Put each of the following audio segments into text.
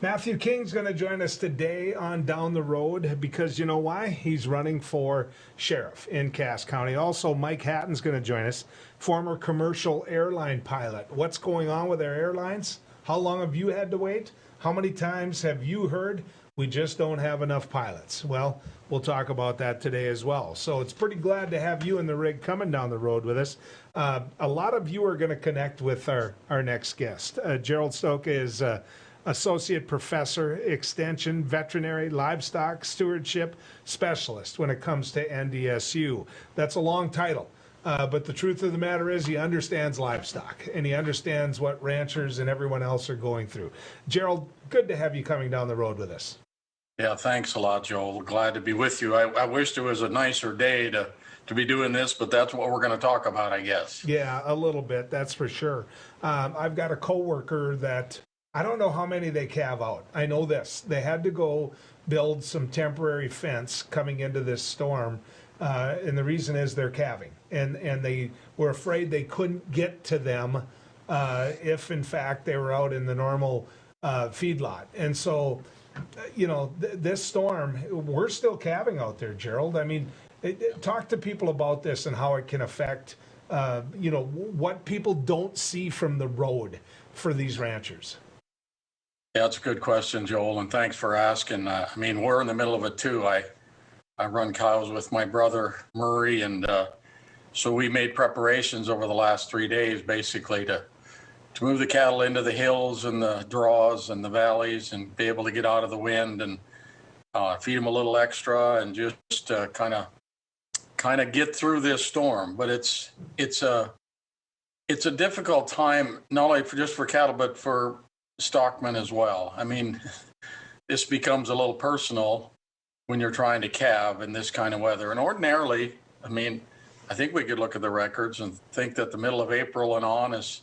Matthew King's going to join us today on Down the Road because you know why? He's running for sheriff in Cass County. Also, Mike Hatton's going to join us, former commercial airline pilot. What's going on with our airlines? How long have you had to wait? How many times have you heard we just don't have enough pilots? Well, we'll talk about that today as well. So it's pretty glad to have you in the rig coming down the road with us. A lot of you are going to connect with our next guest. Gerald Stokka is Associate Professor, Extension, Veterinary, Livestock Stewardship Specialist when it comes to NDSU. That's a long title, but the truth of the matter is he understands livestock, and he understands what ranchers and everyone else are going through. Gerald, good to have you coming down the road with us. Yeah, thanks a lot, Joel. Glad to be with you. I wish there was a nicer day to be doing this, but that's what we're going to talk about, I guess. Yeah, a little bit, that's for sure. I've got a coworker that I don't know how many they calve out. I know this. They had to go build some temporary fence coming into this storm, and the reason is they're calving. And they were afraid they couldn't get to them if, in fact, they were out in the normal feedlot. And so, this storm, we're still calving out there, Gerald. I mean, talk to people about this and how it can affect, what people don't see from the road for these ranchers. Yeah, that's a good question, Joel, and thanks for asking. We're in the middle of it too. I run cows with my brother Murray, and so we made preparations over the last 3 days, basically to move the cattle into the hills and the draws and the valleys, and be able to get out of the wind and feed them a little extra, and just kind of get through this storm. But it's a difficult time, not only just for cattle, but for stockmen as well. I mean, this becomes a little personal when you're trying to calve in this kind of weather. And ordinarily, I think we could look at the records and think that the middle of April and on is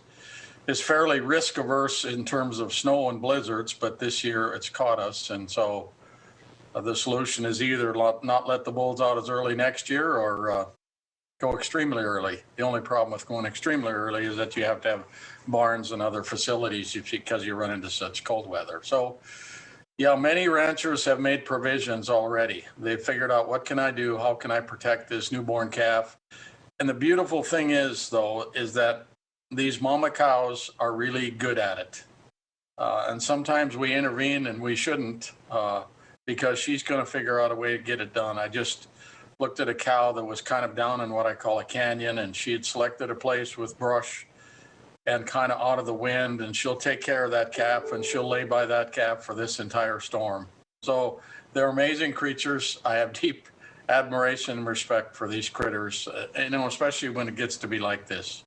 fairly risk averse in terms of snow and blizzards, but this year it's caught us. And so the solution is either not let the bulls out as early next year or go extremely early. The only problem with going extremely early is that you have to have barns and other facilities because you run into such cold weather. So, yeah, many ranchers have made provisions already. They've figured out, what can I do? How can I protect this newborn calf? And the beautiful thing is, though, is that these mama cows are really good at it. And sometimes we intervene and we shouldn't because she's going to figure out a way to get it done. I just looked at a cow that was kind of down in what I call a canyon, and she had selected a place with brush and kind of out of the wind, and she'll take care of that calf, and she'll lay by that calf for this entire storm. So they're amazing creatures. I have deep admiration and respect for these critters, especially when it gets to be like this.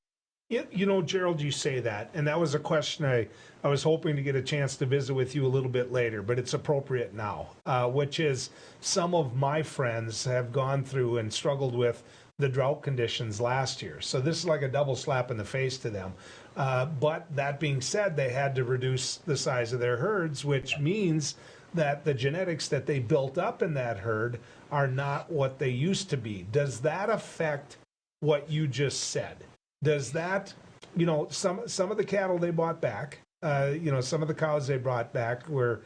Gerald, you say that, and that was a question I was hoping to get a chance to visit with you a little bit later, but it's appropriate now, which is some of my friends have gone through and struggled with the drought conditions last year. So this is like a double slap in the face to them. But that being said, they had to reduce the size of their herds, which means that the genetics that they built up in that herd are not what they used to be. Does that affect what you just said? Does that, some of the cattle they bought back, some of the cows they brought back were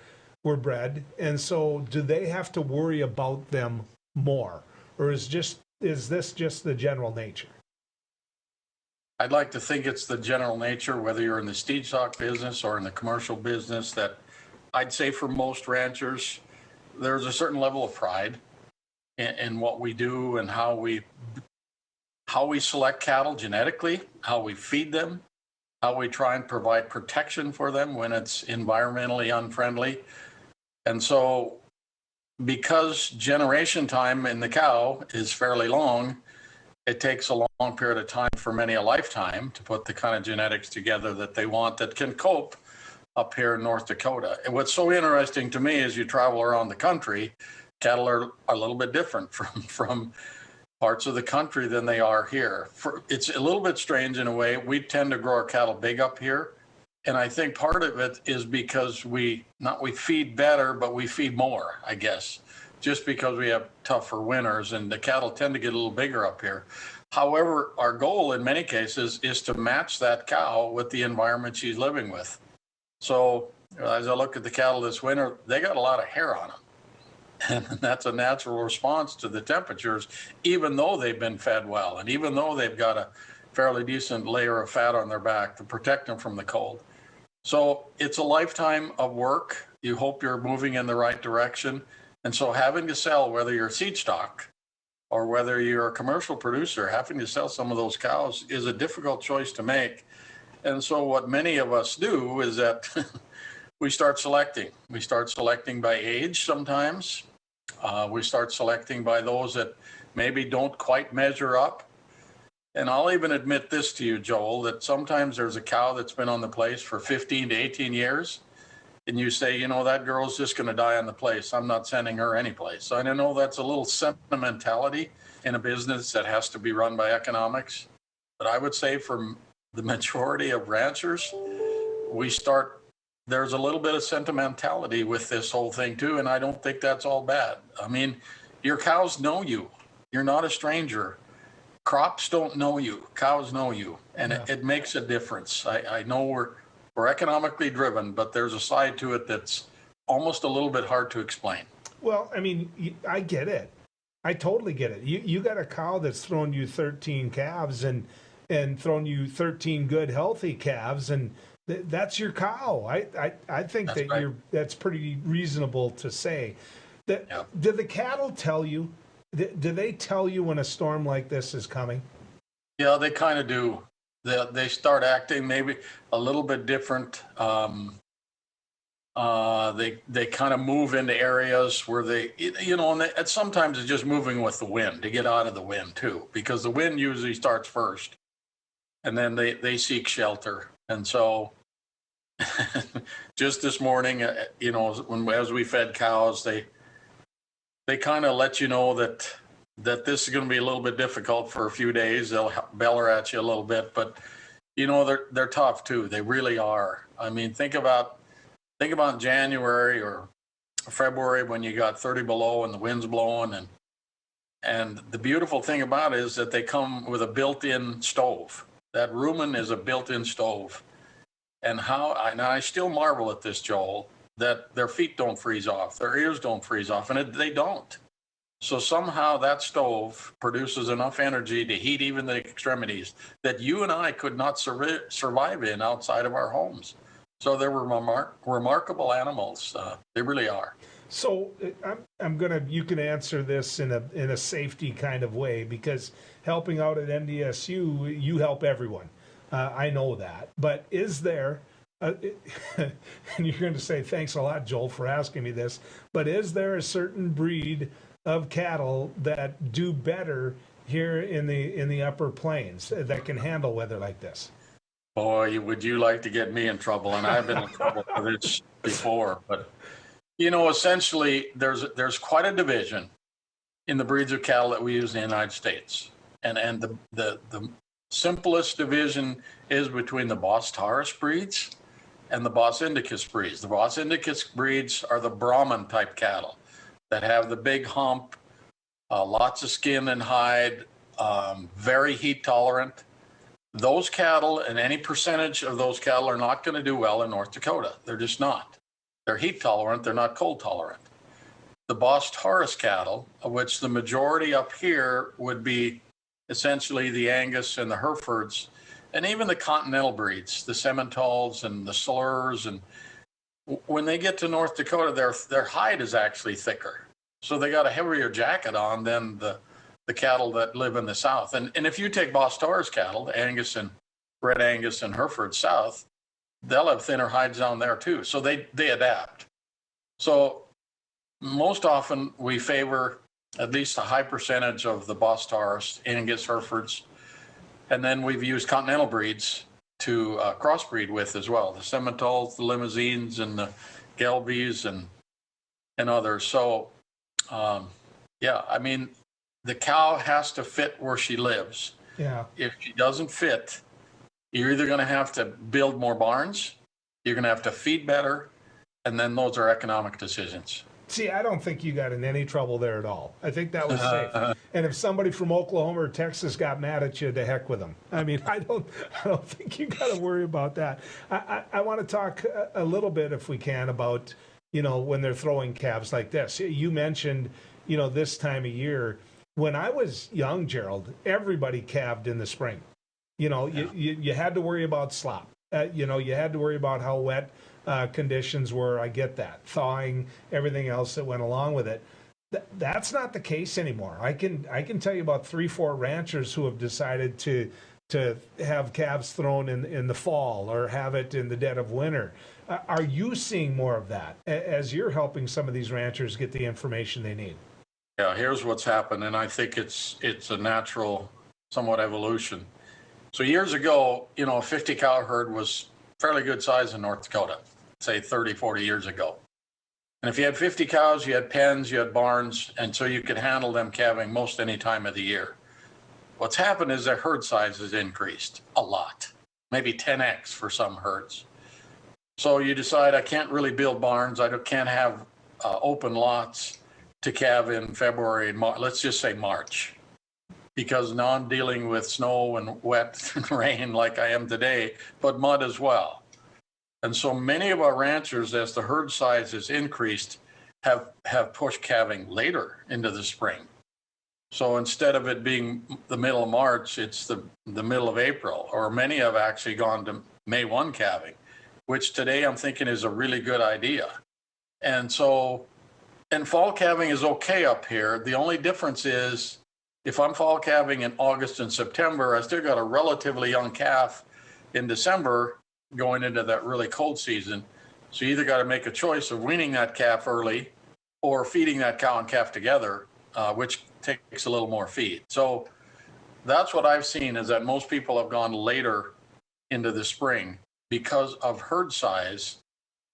bred, and so do they have to worry about them more, or is this just the general nature? I'd like to think it's the general nature, whether you're in the steed stock business or in the commercial business, that I'd say for most ranchers, there's a certain level of pride in what we do and how we select cattle genetically, how we feed them, how we try and provide protection for them when it's environmentally unfriendly. And so because generation time in the cow is fairly long, it takes a long period of time, for many a lifetime, to put the kind of genetics together that they want that can cope up here in North Dakota. And what's so interesting to me is you travel around the country, cattle are a little bit different from parts of the country than they are here. It's a little bit strange in a way. We tend to grow our cattle big up here. And I think part of it is because we feed better, but we feed more, I guess, just because we have tougher winters and the cattle tend to get a little bigger up here. However, our goal in many cases is to match that cow with the environment she's living with. So as I look at the cattle this winter, they got a lot of hair on them. And that's a natural response to the temperatures, even though they've been fed well, and even though they've got a fairly decent layer of fat on their back to protect them from the cold. So it's a lifetime of work. You hope you're moving in the right direction. And so having to sell, whether you're seed stock or whether you're a commercial producer, having to sell some of those cows is a difficult choice to make. And so what many of us do is that we start selecting. We start selecting by age sometimes. We start selecting by those that maybe don't quite measure up. And I'll even admit this to you, Joel, that sometimes there's a cow that's been on the place for 15 to 18 years. And you say, you know, that girl's just going to die on the place. I'm not sending her anyplace. So I know that's a little sentimentality in a business that has to be run by economics. But I would say for the majority of ranchers, there's a little bit of sentimentality with this whole thing too, and I don't think that's all bad. I mean, your cows know you. You're not a stranger. Crops don't know you. Cows know you, and it makes a difference. I know we're economically driven, but there's a side to it that's almost a little bit hard to explain. Well, I mean, I get it. I totally get it. You got a cow that's thrown you 13 calves and thrown you 13 good, healthy calves, and that's your cow. I think that's right. That's pretty reasonable to say. Do the cattle tell you? Do they tell you when a storm like this is coming? Yeah, they kind of do. They start acting maybe a little bit different. They kind of move into areas where and sometimes it's just moving with the wind to get out of the wind too, because the wind usually starts first, and then they seek shelter. And so just this morning, as we fed cows, they kind of let you know that this is going to be a little bit difficult for a few days. They'll beller at you a little bit, but they're tough too. They really are. I mean, think about January or February when you got 30 below and the wind's blowing, and the beautiful thing about it is that they come with a built-in stove. That rumen is a built-in stove. And I still marvel at this, Joel, that their feet don't freeze off, their ears don't freeze off, and they don't. So somehow that stove produces enough energy to heat even the extremities that you and I could not survive in outside of our homes. So they were remarkable animals. They really are. So you can answer this in a safety kind of way, because helping out at NDSU, you help everyone. I know that. But is there, and you're going to say, thanks a lot, Joel, for asking me this, but is there a certain breed of cattle that do better here in the upper plains that can handle weather like this? Boy, would you like to get me in trouble? And I've been in trouble for this before. But, essentially, there's quite a division in the breeds of cattle that we use in the United States. And the simplest division is between the Bos Taurus breeds and the Bos Indicus breeds. The Bos Indicus breeds are the Brahman type cattle that have the big hump, lots of skin and hide, very heat tolerant. Those cattle, and any percentage of those cattle, are not going to do well in North Dakota. They're just not. They're heat tolerant. They're not cold tolerant. The Bos Taurus cattle, of which the majority up here would be essentially the Angus and the Herefords, and even the continental breeds, the Simmentals and the Slurs. And when they get to North Dakota, their hide is actually thicker. So they got a heavier jacket on than the cattle that live in the South. And if you take Bos Taurus cattle, the Angus and Red Angus and Hereford South, they'll have thinner hides down there too. So they adapt. So most often we favor at least a high percentage of the Bos Taurus, Angus, Herefords. And then we've used continental breeds to crossbreed with as well, the Simmentals, the Limousines, and the Gelbies and others. So, the cow has to fit where she lives. Yeah. If she doesn't fit, you're either going to have to build more barns, you're going to have to feed better, and then those are economic decisions. See, I don't think you got in any trouble there at all. I think that was safe. And if somebody from Oklahoma or Texas got mad at you, to heck with them. I mean, I don't think you got to worry about that. I want to talk a little bit, if we can, about, when they're throwing calves like this. You mentioned, this time of year. When I was young, Gerald, everybody calved in the spring. You had to worry about slop. You had to worry about how wet conditions were. I get that. Thawing, everything else that went along with it. That's not the case anymore. I can tell you about 3-4 ranchers who have decided to have calves thrown in the fall or have it in the dead of winter. Are you seeing more of that as you're helping some of these ranchers get the information they need? Yeah, here's what's happened, and I think it's a natural, somewhat evolution. So years ago, a 50 cow herd was fairly good size in North Dakota, say 30, 40 years ago. And if you had 50 cows, you had pens, you had barns, and so you could handle them calving most any time of the year. What's happened is their herd size has increased a lot, maybe 10x for some herds. So you decide, I can't really build barns, I can't have open lots to calve in February and March, let's just say March. Because now I'm dealing with snow and wet and rain like I am today, but mud as well. And so many of our ranchers, as the herd size has increased, have pushed calving later into the spring. So instead of it being the middle of March, it's the middle of April, or many have actually gone to May 1 calving, which today I'm thinking is a really good idea. And fall calving is okay up here. The only difference is, if I'm fall calving in August and September, I still got a relatively young calf in December going into that really cold season. So you either got to make a choice of weaning that calf early or feeding that cow and calf together, which takes a little more feed. So that's what I've seen, is that most people have gone later into the spring because of herd size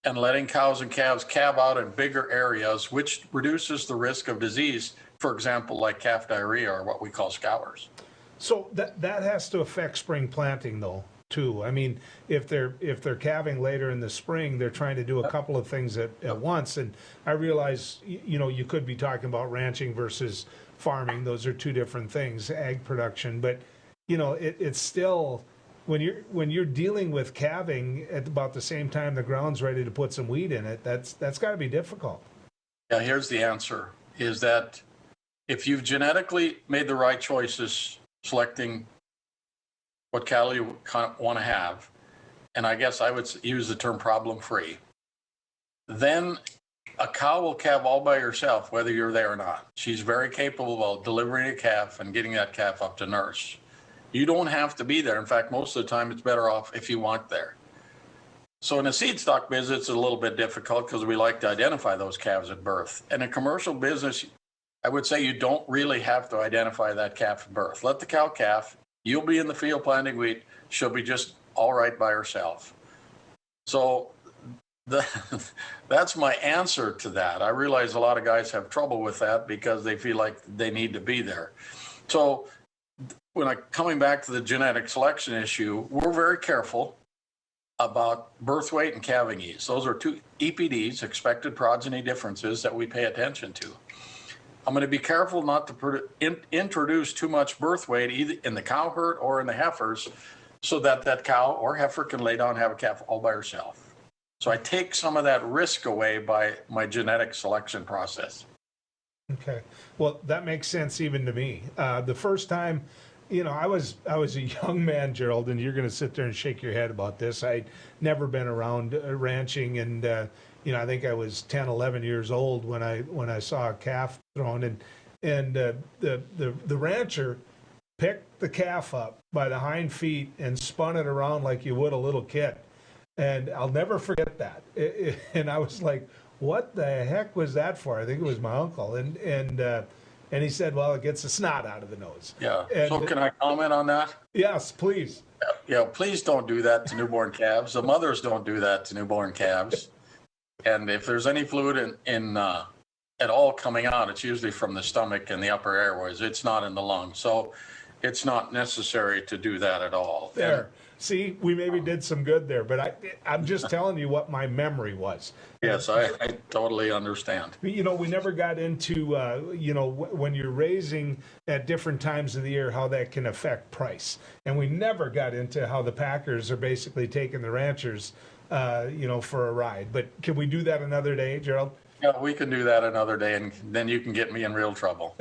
and letting cows and calves calve out in bigger areas, which reduces the risk of disease. For example, like calf diarrhea or what we call scours. So that has to affect spring planting, though, too. I mean, if they're calving later in the spring, they're trying to do a couple of things at once. And I realize, you could be talking about ranching versus farming. Those are two different things, ag production. But it's still, when you're dealing with calving at about the same time the ground's ready to put some weed in it, that's got to be difficult. Yeah, here's the answer: is that if you've genetically made the right choices, selecting what cattle you want to have, and I guess I would use the term problem-free, then a cow will calve all by herself, whether you're there or not. She's very capable of delivering a calf and getting that calf up to nurse. You don't have to be there. In fact, most of the time, it's better off if you aren't there. So in a seed stock business, it's a little bit difficult because we like to identify those calves at birth. In a commercial business, I would say you don't really have to identify that calf at birth. Let the cow calf. You'll be in the field planting wheat. She'll be just all right by herself. So that's my answer to that. I realize a lot of guys have trouble with that because they feel like they need to be there. So coming back to the genetic selection issue, we're very careful about birth weight and calving ease. Those are two EPDs, expected progeny differences, that we pay attention to. I'm going to be careful not to introduce too much birth weight either in the cow herd or in the heifers, so that cow or heifer can lay down and have a calf all by herself. So I take some of that risk away by my genetic selection process. Okay. Well, that makes sense even to me. The first time, I was a young man, Gerald, and you're going to sit there and shake your head about this. I'd never been around ranching, and I think I was 10, 11 years old when I saw a calf thrown, and the rancher picked the calf up by the hind feet and spun it around like you would a little kid. And I'll never forget that. And I was like, what the heck was that for? I think it was my uncle. And he said, well, it gets the snot out of the nose. Yeah. And so can I comment on that? Yes, please. Yeah, please don't do that to newborn calves. The mothers don't do that to newborn calves. And if there's any fluid in at all coming out, it's usually from the stomach and the upper airways. It's not in the lungs. So it's not necessary to do that at all. There. See, we maybe did some good there, but I'm just telling you what my memory was. Yes, I totally understand. We never got into, when you're raising at different times of the year, how that can affect price. And we never got into how the packers are basically taking the ranchers, for a ride. But can we do that another day, Gerald? Yeah, we can do that another day, and then you can get me in real trouble.